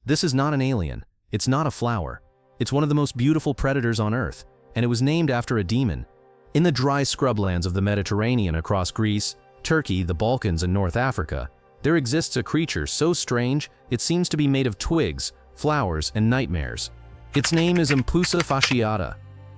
This is not an alien. It's not a flower. It's one of the most beautiful predators on Earth, and it was named after a demon. In the dry scrublands of the Mediterranean across Greece, Turkey, the Balkans, and North Africa, there exists a creature so strange it seems to be made of twigs, flowers, and nightmares. Its name is Empusa fasciata,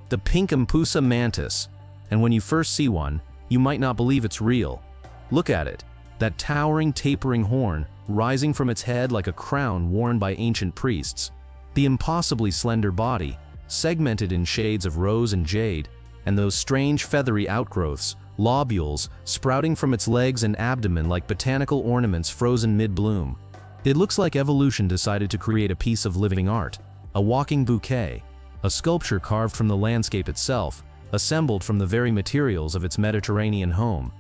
the Pink Empusa Mantis, and when you first see one, you might not believe it's real. Look at it, that towering, tapering horn rising from its head like a crown worn by ancient priests. The impossibly slender body, segmented in shades of rose and jade, and those strange feathery outgrowths, lobules, sprouting from its legs and abdomen like botanical ornaments frozen mid-bloom. It looks like evolution decided to create a piece of living art, a walking bouquet, a sculpture carved from the landscape itself, assembled from the very materials of its Mediterranean home.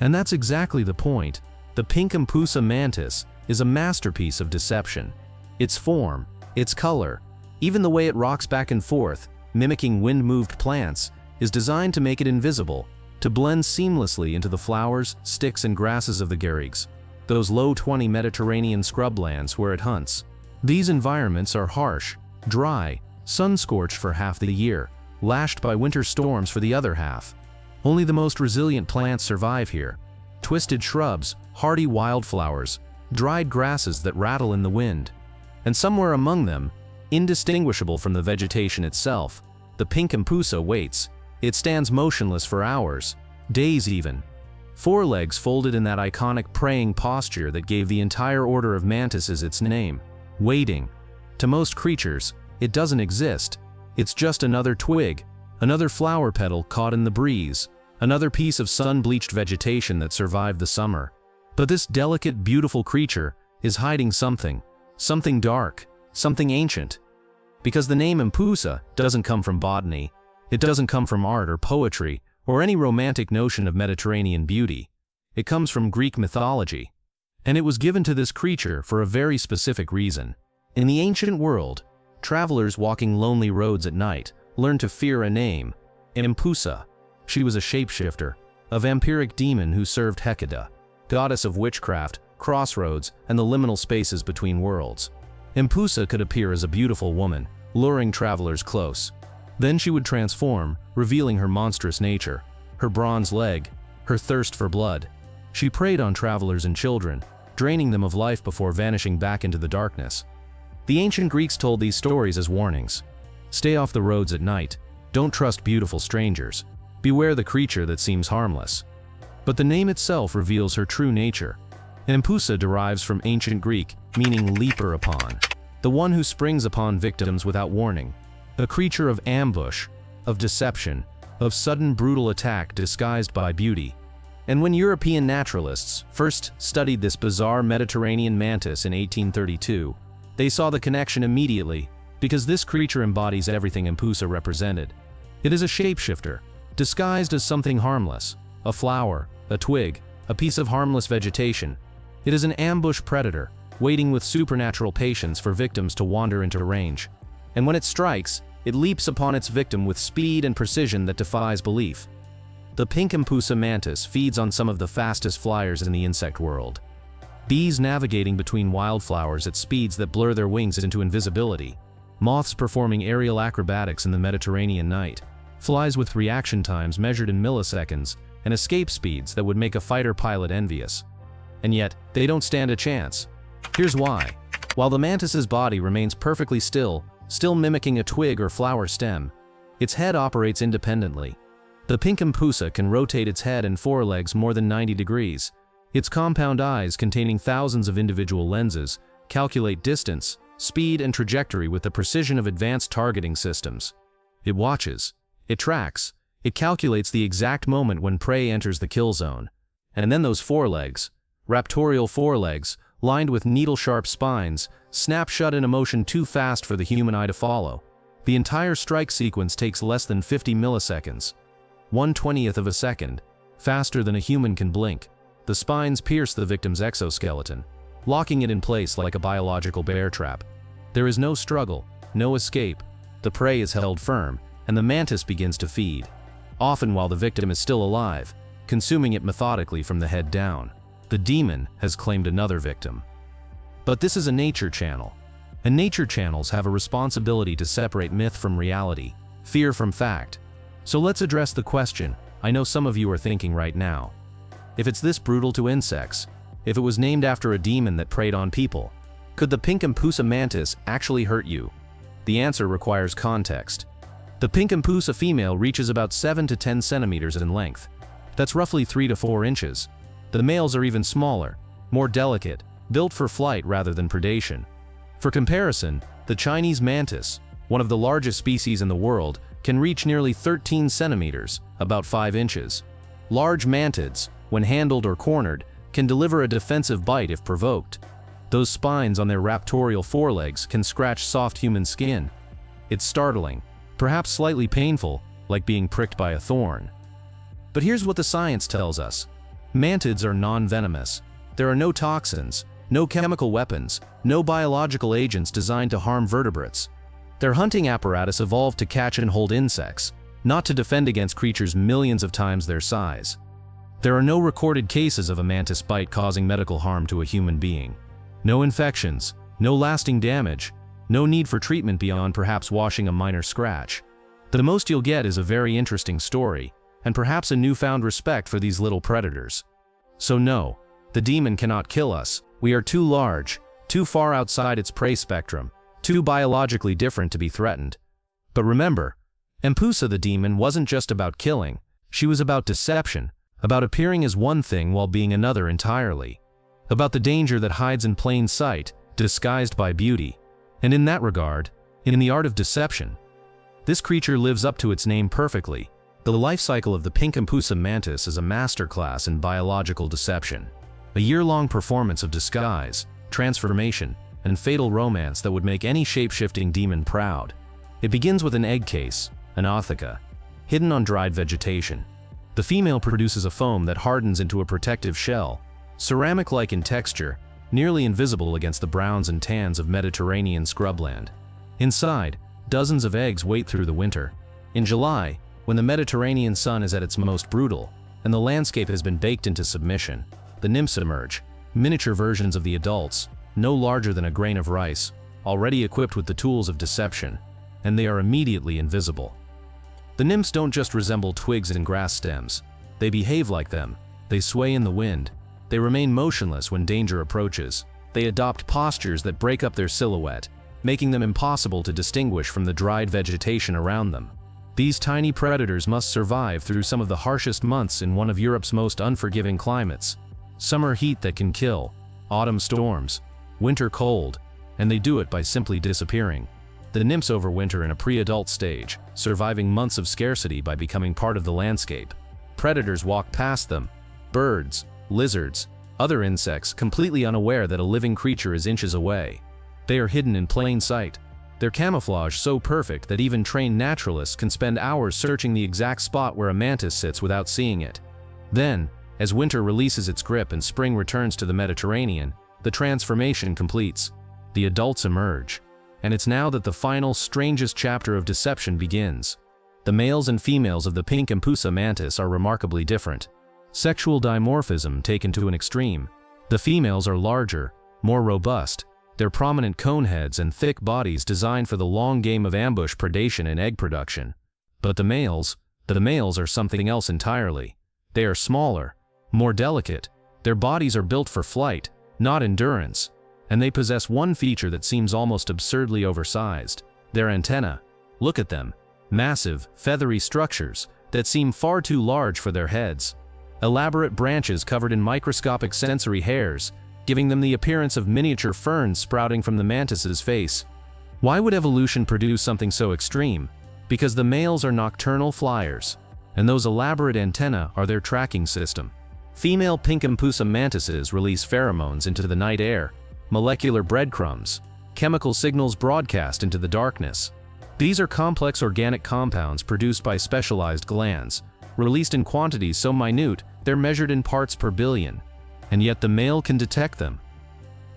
And that's exactly the point. The Pink Empusa Mantis is a masterpiece of deception. Its form, its color, even the way it rocks back and forth, mimicking wind-moved plants, is designed to make it invisible, to blend seamlessly into the flowers, sticks, and grasses of the garigues, those low-20 Mediterranean scrublands where it hunts. These environments are harsh, dry, sun-scorched for half the year, lashed by winter storms for the other half. Only the most resilient plants survive here. Twisted shrubs, hardy wildflowers, dried grasses that rattle in the wind. And somewhere among them, indistinguishable from the vegetation itself, the Pink Empusa waits. It stands motionless for hours, days even. Forelegs folded in that iconic praying posture that gave the entire order of mantises its name, waiting. To most creatures, it doesn't exist. It's just another twig, another flower petal caught in the breeze, another piece of sun-bleached vegetation that survived the summer. But this delicate, beautiful creature is hiding something dark, something ancient. Because the name Empusa doesn't come from botany, it doesn't come from art or poetry or any romantic notion of Mediterranean beauty. It comes from Greek mythology. And it was given to this creature for a very specific reason. In the ancient world, travelers walking lonely roads at night learned to fear a name, Empusa. She was a shapeshifter, a vampiric demon who served Hecate, goddess of witchcraft, crossroads, and the liminal spaces between worlds. Empusa could appear as a beautiful woman, luring travelers close. Then she would transform, revealing her monstrous nature, her bronze leg, her thirst for blood. She preyed on travelers and children, draining them of life before vanishing back into the darkness. The ancient Greeks told these stories as warnings. Stay off the roads at night. Don't trust beautiful strangers. Beware the creature that seems harmless. But the name itself reveals her true nature. Empusa derives from ancient Greek, meaning leaper upon, the one who springs upon victims without warning. A creature of ambush, of deception, of sudden brutal attack disguised by beauty. And when European naturalists first studied this bizarre Mediterranean mantis in 1832, they saw the connection immediately, because this creature embodies everything Empusa represented. It is a shapeshifter, disguised as something harmless, a flower, a twig, a piece of harmless vegetation. It is an ambush predator, waiting with supernatural patience for victims to wander into range. And when it strikes, it leaps upon its victim with speed and precision that defies belief. The Pink Empusa Mantis feeds on some of the fastest flyers in the insect world. Bees navigating between wildflowers at speeds that blur their wings into invisibility. Moths performing aerial acrobatics in the Mediterranean night. Flies with reaction times measured in milliseconds and escape speeds that would make a fighter pilot envious. And yet, they don't stand a chance. Here's why. While the mantis's body remains perfectly still mimicking a twig or flower stem, its head operates independently. The Pink Empusa can rotate its head and forelegs more than 90 degrees. Its compound eyes, containing thousands of individual lenses, calculate distance, speed, and trajectory with the precision of advanced targeting systems. It watches, it tracks, it calculates the exact moment when prey enters the kill zone. And then those forelegs, raptorial forelegs, lined with needle-sharp spines, snap shut in a motion too fast for the human eye to follow. The entire strike sequence takes less than 50 milliseconds, 1/20th of a second, faster than a human can blink. The spines pierce the victim's exoskeleton, locking it in place like a biological bear trap. There is no struggle, no escape. The prey is held firm, and the mantis begins to feed, often while the victim is still alive, consuming it methodically from the head down. The demon has claimed another victim. But this is a nature channel. And nature channels have a responsibility to separate myth from reality, fear from fact. So let's address the question I know some of you are thinking right now. If it's this brutal to insects, if it was named after a demon that preyed on people, could the Pink Empusa Mantis actually hurt you? The answer requires context. The Pink Empusa female reaches about 7 to 10 centimeters in length. That's roughly 3 to 4 inches. The males are even smaller, more delicate, built for flight rather than predation. For comparison, the Chinese mantis, one of the largest species in the world, can reach nearly 13 centimeters, about 5 inches. Large mantids, when handled or cornered, can deliver a defensive bite if provoked. Those spines on their raptorial forelegs can scratch soft human skin. It's startling, perhaps slightly painful, like being pricked by a thorn. But here's what the science tells us. Mantids are non-venomous. There are no toxins, no chemical weapons, no biological agents designed to harm vertebrates. Their hunting apparatus evolved to catch and hold insects, not to defend against creatures millions of times their size. There are no recorded cases of a mantis bite causing medical harm to a human being. No infections, no lasting damage, no need for treatment beyond perhaps washing a minor scratch. The most you'll get is a very interesting story, and perhaps a newfound respect for these little predators. So no, the demon cannot kill us. We are too large, too far outside its prey spectrum, too biologically different to be threatened. But remember, Empusa the demon wasn't just about killing, she was about deception, about appearing as one thing while being another entirely. About the danger that hides in plain sight, disguised by beauty. And in that regard, in the art of deception, this creature lives up to its name perfectly. The life cycle of the Pink Empusa Mantis is a masterclass in biological deception. A year-long performance of disguise, transformation, and fatal romance that would make any shape-shifting demon proud. It begins with an egg case, an ootheca, hidden on dried vegetation. The female produces a foam that hardens into a protective shell, ceramic-like in texture, nearly invisible against the browns and tans of Mediterranean scrubland. Inside, dozens of eggs wait through the winter. In July, when the Mediterranean sun is at its most brutal, and the landscape has been baked into submission, the nymphs emerge, miniature versions of the adults, no larger than a grain of rice, already equipped with the tools of deception, and they are immediately invisible. The nymphs don't just resemble twigs and grass stems, they behave like them, they sway in the wind, they remain motionless when danger approaches, they adopt postures that break up their silhouette, making them impossible to distinguish from the dried vegetation around them. These tiny predators must survive through some of the harshest months in one of Europe's most unforgiving climates. Summer heat that can kill, autumn storms, winter cold, and they do it by simply disappearing. The nymphs overwinter in a pre-adult stage, surviving months of scarcity by becoming part of the landscape. Predators walk past them, birds, lizards, other insects, completely unaware that a living creature is inches away. They are hidden in plain sight, their camouflage so perfect that even trained naturalists can spend hours searching the exact spot where a mantis sits without seeing it. Then, as winter releases its grip and spring returns to the Mediterranean, the transformation completes. The adults emerge. And it's now that the final, strangest chapter of deception begins. The males and females of the Pink Empusa Mantis are remarkably different. Sexual dimorphism taken to an extreme. The females are larger, more robust, their prominent coneheads and thick bodies designed for the long game of ambush predation and egg production. But the males are something else entirely. They are smaller, more delicate, their bodies are built for flight, not endurance. And they possess one feature that seems almost absurdly oversized: their antennae. Look at them, massive, feathery structures that seem far too large for their heads. Elaborate branches covered in microscopic sensory hairs, giving them the appearance of miniature ferns sprouting from the mantis's face. Why would evolution produce something so extreme? Because the males are nocturnal flyers, and those elaborate antennae are their tracking system. Female Pink Empusa mantises release pheromones into the night air, molecular breadcrumbs, chemical signals broadcast into the darkness. These are complex organic compounds produced by specialized glands, released in quantities so minute they're measured in parts per billion. And yet the male can detect them.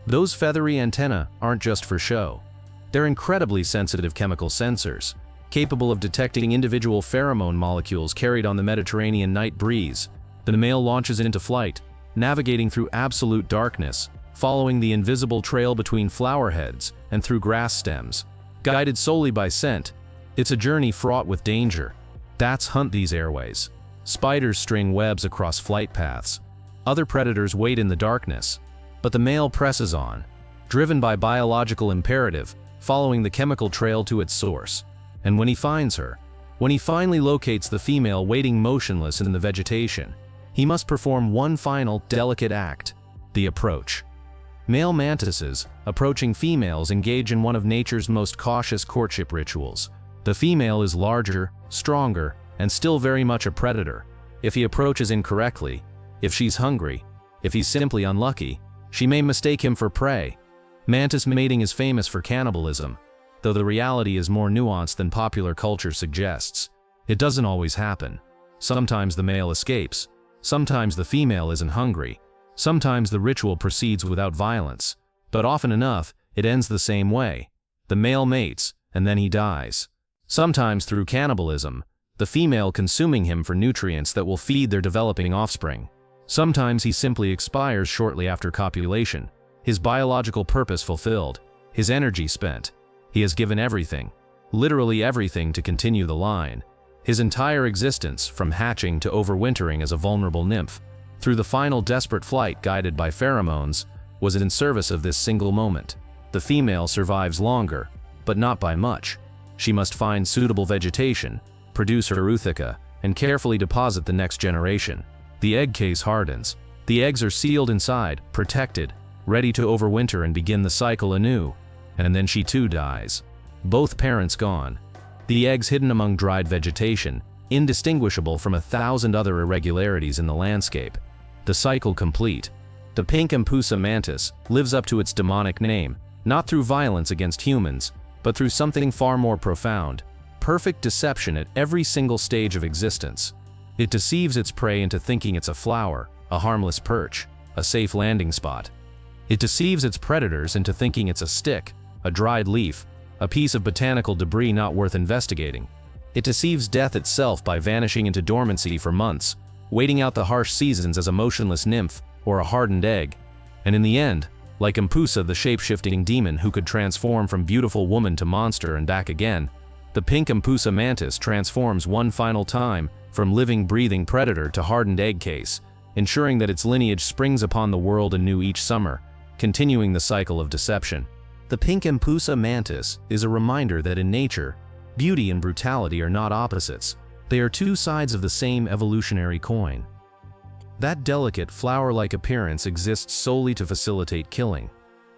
Those feathery antennae aren't just for show. They're incredibly sensitive chemical sensors, capable of detecting individual pheromone molecules carried on the Mediterranean night breeze. The male launches into flight, navigating through absolute darkness, following the invisible trail between flower heads and through grass stems. Guided solely by scent, it's a journey fraught with danger. Bats hunt these airways. Spiders string webs across flight paths. Other predators wait in the darkness. But the male presses on, driven by biological imperative, following the chemical trail to its source. And when he finds her, when he finally locates the female waiting motionless in the vegetation, he must perform one final, delicate act: the approach. Male mantises, approaching females, engage in one of nature's most cautious courtship rituals. The female is larger, stronger, and still very much a predator. If he approaches incorrectly, if she's hungry, if he's simply unlucky, she may mistake him for prey. Mantis mating is famous for cannibalism, though the reality is more nuanced than popular culture suggests. It doesn't always happen. Sometimes the male escapes. Sometimes the female isn't hungry. Sometimes the ritual proceeds without violence. But often enough, it ends the same way. The male mates, and then he dies. Sometimes through cannibalism, the female consuming him for nutrients that will feed their developing offspring. Sometimes he simply expires shortly after copulation, his biological purpose fulfilled, his energy spent. He has given everything, literally everything, to continue the line. His entire existence, from hatching to overwintering as a vulnerable nymph, through the final desperate flight guided by pheromones, was in service of this single moment. The female survives longer, but not by much. She must find suitable vegetation, produce her ootheca, and carefully deposit the next generation. The egg case hardens. The eggs are sealed inside, protected, ready to overwinter and begin the cycle anew. And then she too dies. Both parents gone. The eggs hidden among dried vegetation, indistinguishable from 1,000 other irregularities in the landscape. The cycle complete. The Pink Empusa Mantis lives up to its demonic name, not through violence against humans, but through something far more profound: perfect deception at every single stage of existence. It deceives its prey into thinking it's a flower, a harmless perch, a safe landing spot. It deceives its predators into thinking it's a stick, a dried leaf, a piece of botanical debris not worth investigating. It deceives death itself by vanishing into dormancy for months, waiting out the harsh seasons as a motionless nymph or a hardened egg. And in the end, like Empusa, the shape-shifting demon who could transform from beautiful woman to monster and back again, the Pink Empusa Mantis transforms one final time from living, breathing predator to hardened egg case, ensuring that its lineage springs upon the world anew each summer, continuing the cycle of deception. The Pink Empusa Mantis is a reminder that in nature, beauty and brutality are not opposites. They are two sides of the same evolutionary coin. That delicate, flower-like appearance exists solely to facilitate killing.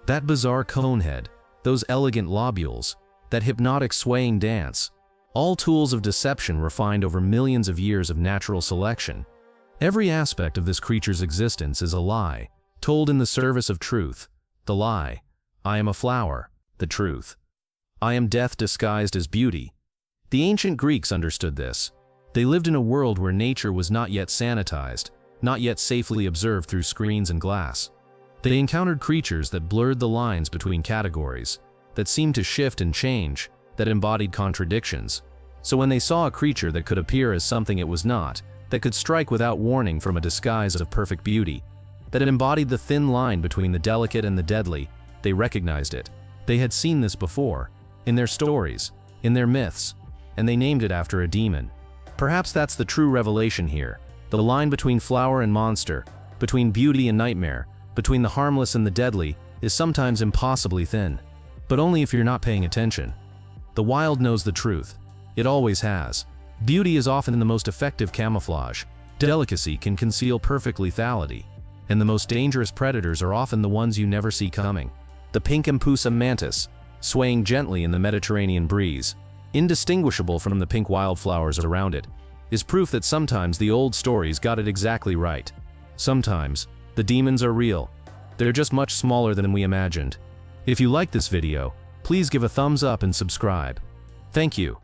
That bizarre conehead, those elegant lobules, that hypnotic swaying dance, all tools of deception refined over millions of years of natural selection. Every aspect of this creature's existence is a lie, told in the service of truth. The lie: I am a flower. The truth: I am death disguised as beauty. The ancient Greeks understood this. They lived in a world where nature was not yet sanitized, not yet safely observed through screens and glass. They encountered creatures that blurred the lines between categories, that seemed to shift and change, that embodied contradictions. So when they saw a creature that could appear as something it was not, that could strike without warning from a disguise of perfect beauty, that it embodied the thin line between the delicate and the deadly, they recognized it. They had seen this before, in their stories, in their myths, and they named it after a demon. Perhaps that's the true revelation here. The line between flower and monster, between beauty and nightmare, between the harmless and the deadly, is sometimes impossibly thin. But only if you're not paying attention. The wild knows the truth. It always has. Beauty is often the most effective camouflage. Delicacy can conceal perfect lethality. And the most dangerous predators are often the ones you never see coming. The Pink Empusa Mantis, swaying gently in the Mediterranean breeze, indistinguishable from the pink wildflowers around it, is proof that sometimes the old stories got it exactly right. Sometimes, the demons are real. They're just much smaller than we imagined. If you like this video, please give a thumbs up and subscribe. Thank you.